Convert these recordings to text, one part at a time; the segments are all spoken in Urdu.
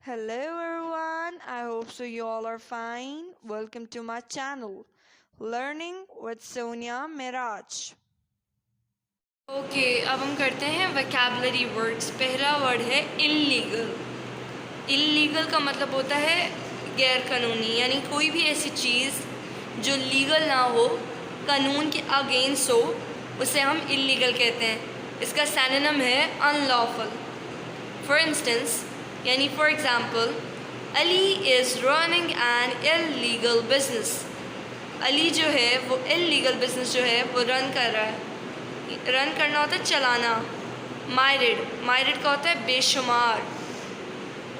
Hello everyone, I hope so you all are fine. Welcome to my channel, Learning with Sonia Miraj. Okay اب ہم کرتے ہیں ویکیبلری ورڈز. پہلا ورڈ ہے انلیگل. انلیگل کا مطلب ہوتا ہے غیر قانونی، یعنی کوئی بھی ایسی چیز جو لیگل نہ ہو، قانون کے اگینسٹ ہو، اسے ہم انلیگل کہتے ہیں. اس کا سینونیم ہے ان لافل. فار انسٹنس یعنی for example, Ali is running an illegal business. Ali جو ہے وہ انلیگل بزنس جو ہے وہ رن کر رہا ہے. رن کرنا ہوتا ہے چلانا. مائرڈ کا ہوتا ہے بے شمار.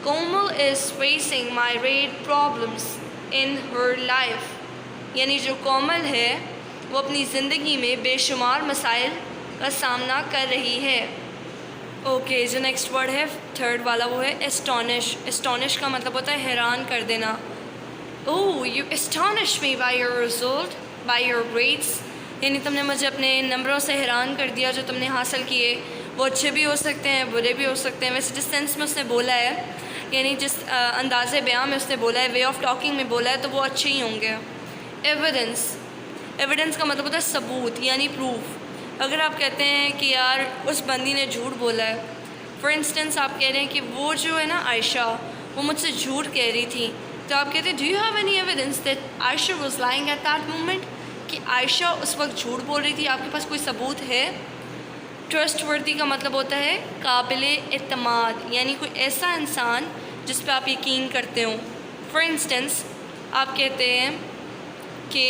Komal is facing myriad problems in her life. یعنی جو کومل ہے وہ اپنی زندگی میں بے شمار مسائل کا سامنا کر رہی ہے. اوکے جو نیکسٹ ورڈ ہے تھرڈ والا وہ ہے اسٹونش. اسٹونش کا مطلب ہوتا ہے حیران کر دینا. Oh you astonish me by your result by your grades. یعنی تم نے مجھے اپنے نمبروں سے حیران کر دیا جو تم نے حاصل کیے. وہ اچھے بھی ہو سکتے ہیں، برے بھی ہو سکتے ہیں. ویسے جس سینس میں اس نے بولا ہے، یعنی جس انداز بیان میں اس نے بولا ہے، وے آف ٹاکنگ میں بولا ہے، تو وہ اچھے ہی ہوں گے. ایویڈنس کا مطلب ہوتا ہے ثبوت، یعنی پروف. اگر آپ کہتے ہیں کہ یار اس بندی نے جھوٹ بولا ہے، فار انسٹنس آپ کہہ رہے ہیں کہ وہ جو ہے نا عائشہ، وہ مجھ سے جھوٹ کہہ رہی تھی، تو آپ کہتے ہیں do you have any evidence that Ayesha was lying at that moment, کہ عائشہ اس وقت جھوٹ بول رہی تھی. آپ کے پاس کوئی ثبوت ہے؟ ٹرسٹ وردی کا مطلب ہوتا ہے قابل اعتماد، یعنی کوئی ایسا انسان جس پہ آپ یقین کرتے ہوں. فار انسٹنس آپ کہتے ہیں کہ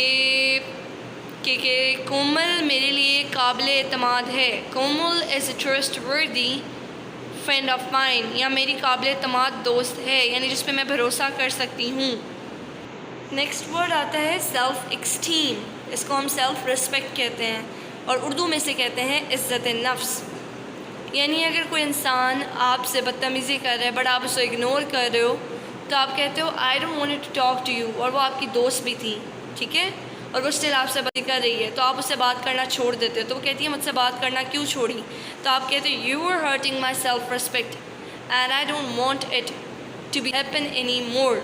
کومل میرے لیے قابل اعتماد ہے. کومل از اے ٹرسٹ وردی فرینڈ آف مائن، یا میری قابل اعتماد دوست ہے، یعنی جس پہ میں بھروسہ کر سکتی ہوں. نیکسٹ ورڈ آتا ہے سیلف ایکسٹیم. اس کو ہم سیلف ریسپیکٹ کہتے ہیں، اور اردو میں سے کہتے ہیں عزت نفس. یعنی اگر کوئی انسان آپ سے بدتمیزی کر رہا ہے بٹ آپ اسے اگنور کر رہے ہو، تو آپ کہتے ہو I don't want to talk to you, اور وہ آپ کی دوست بھی تھی، ٹھیک ہے، اور وہ اسٹل آپ سے بات کر رہی ہے، تو آپ اس سے بات کرنا چھوڑ دیتے ہو. تو وہ کہتی ہے مجھ سے بات کرنا کیوں چھوڑی؟ تو آپ کہتے ہو you are hurting my self respect and I don't want it to be happen any more.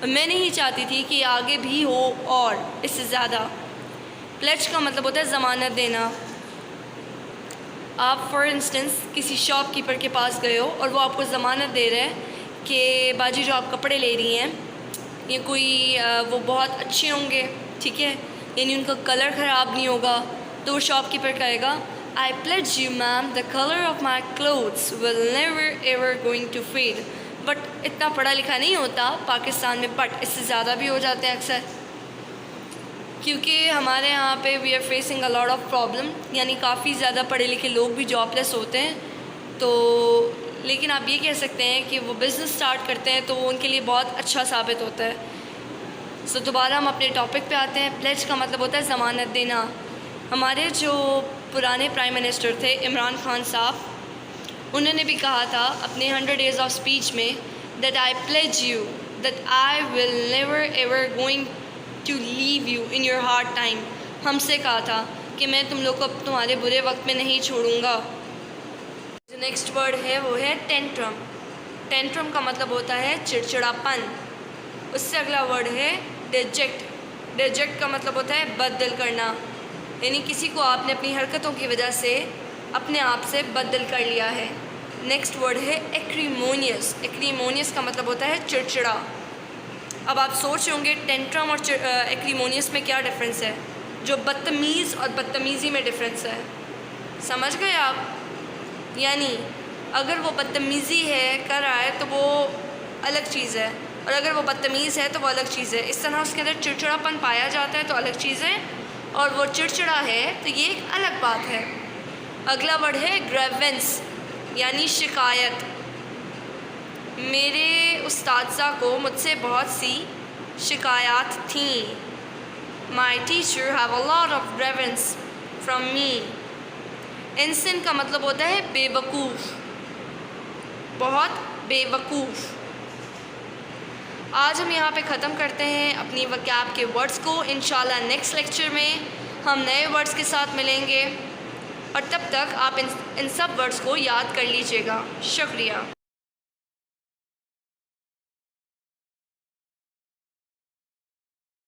میں نہیں چاہتی تھی کہ آگے بھی ہو اور اس سے زیادہ. پلیج کا مطلب ہوتا ہے ضمانت دینا. آپ فار انسٹنس کسی شاپ کیپر کے پاس گئے ہو اور وہ آپ کو ضمانت دے رہے ہیں کہ باجی جو آپ کپڑے لے رہی ہیں یہ کوئی وہ بہت اچھے ہوں گے، ٹھیک ہے، یعنی ان کا کلر خراب نہیں ہوگا. تو وہ شاپ کیپر کہے گا I pledge you ma'am the colour of my clothes will never ever going to fade. But اتنا پڑھا لکھا نہیں ہوتا پاکستان میں، بٹ اس سے زیادہ بھی ہو جاتے ہیں اکثر، کیونکہ ہمارے یہاں پہ we are facing a lot of problem. یعنی کافی زیادہ پڑھے لکھے لوگ بھی جاب لیس ہوتے ہیں. تو لیکن آپ یہ کہہ سکتے ہیں کہ وہ بزنس سٹارٹ کرتے ہیں تو وہ ان کے لیے بہت اچھا ثابت ہوتا ہے. سو دوبارہ ہم اپنے ٹاپک پہ آتے ہیں. پلیج کا مطلب ہوتا ہے ضمانت دینا. ہمارے جو پرانے پرائم منسٹر تھے عمران خان صاحب، انہوں نے بھی کہا تھا اپنے 100 days آف اسپیچ میں that I pledge you that I will never ever going to leave you in your hard time. ہم سے کہا تھا کہ میں تم لوگ کو تمہارے برے وقت میں نہیں چھوڑوں گا. جو نیکسٹ ورڈ ہے وہ ہے ٹینٹرم. ٹینٹرم کا مطلب ہوتا ہے چڑچڑاپن. اس سے اگلا ورڈ ہے ڈیجیکٹ. ڈیجیکٹ کا مطلب ہوتا ہے بد دل کرنا، یعنی کسی کو آپ نے اپنی حرکتوں کی وجہ سے اپنے آپ سے بد دل کر لیا ہے. نیکسٹ ورڈ ہے ایکریمونیس. ایکریمونیس کا مطلب ہوتا ہے چڑچڑا. اب آپ سوچ رہے ہوں گے ٹینٹرم اور ایکریمونیس میں کیا ڈفرینس ہے؟ جو بدتمیز اور بدتمیزی میں ڈفرینس ہے. سمجھ گئے آپ؟ یعنی اگر وہ بدتمیزی ہے کر رہا ہے تو وہ الگ چیز ہے، اور اگر وہ بدتمیز ہے تو وہ الگ چیز ہے. اس طرح اس کے اندر چڑچڑاپن پایا جاتا ہے تو الگ چیز ہے، اور وہ چڑچڑا ہے تو یہ ایک الگ بات ہے. اگلا ورڈ ہے گریونس، یعنی شکایت. میرے اساتذہ کو مجھ سے بہت سی شکایات تھیں. My teacher have a lot of grievance from me. Onset کا مطلب ہوتا ہے بے وقوف، بہت بے وقوف. آج ہم یہاں پہ ختم کرتے ہیں اپنی وکیب کے ورڈز کو. انشاءاللہ نیکسٹ لیکچر میں ہم نئے ورڈز کے ساتھ ملیں گے، اور تب تک آپ ان سب ورڈز کو یاد کر لیجئے گا. شکریہ.